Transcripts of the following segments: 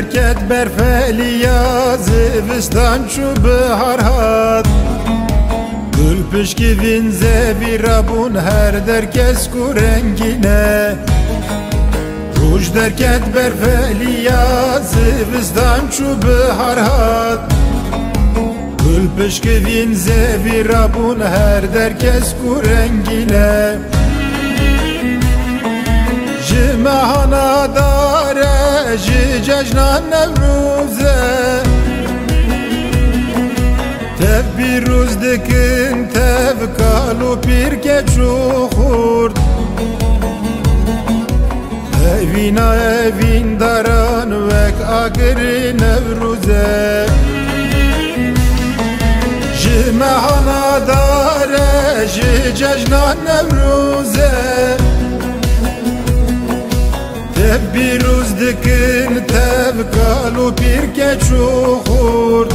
derket berfeli yaz Vistan şu bihar hat Gül pişkivin zevirabun her derkes ku rengine Ruj derket berfeli yaz Vistan şu bihar hat Gül pişkivin zevirabun her derkes ku rengine Mehana dare ji cejnan Nevruze Tev biruz dikin tev kalu pir keçu khurd Evina evin daran vek agri Nevruze Ji mehana dare ji cejnan Nevruze Tev biruz dikin tev kalu pir keçu khurd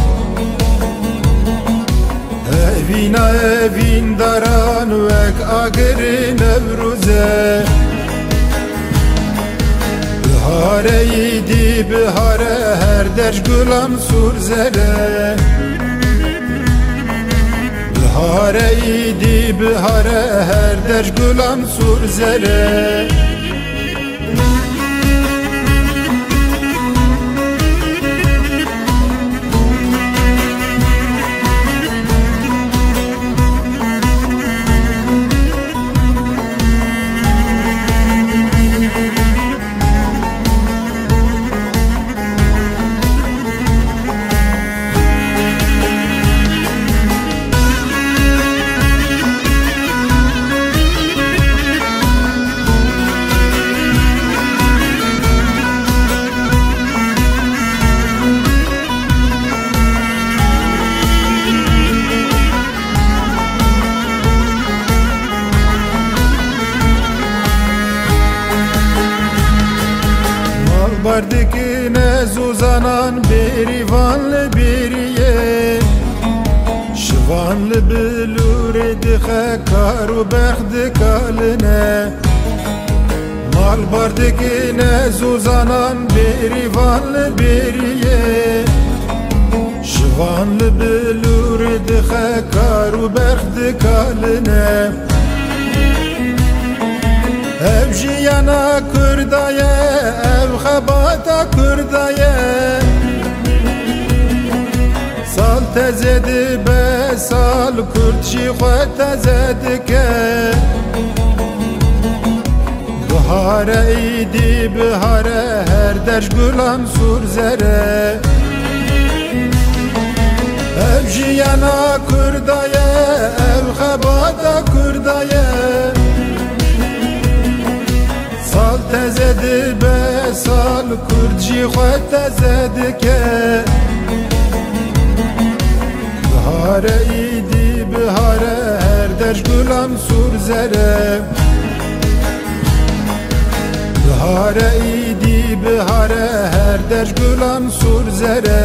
Evina evin daran vek agri Nevruze Bihare idi bihare her derş gülam surzere Bihare idi bihare her derş gülam surzere Bardikine zuzanan berivanlı biriye Şivanlı bilure dixe karu berdi kaline Mal bardikine zuzanan berivanlı biriye Şivanlı bilure dixe karu berdi kaline Ev jiyana kurdaye, ev xebata kurdaye Sal tezedi be sal kurd jî xwe teze dike Bihare idi bihare her derş gulan surzere Ev jiyana kurdaye, ev xebata kurdaye Sal tezedi be sal kurd jî xwe teze dike Bihare idi bihare her derş gulan surzere Bihare idi bihare her derş gulan surzere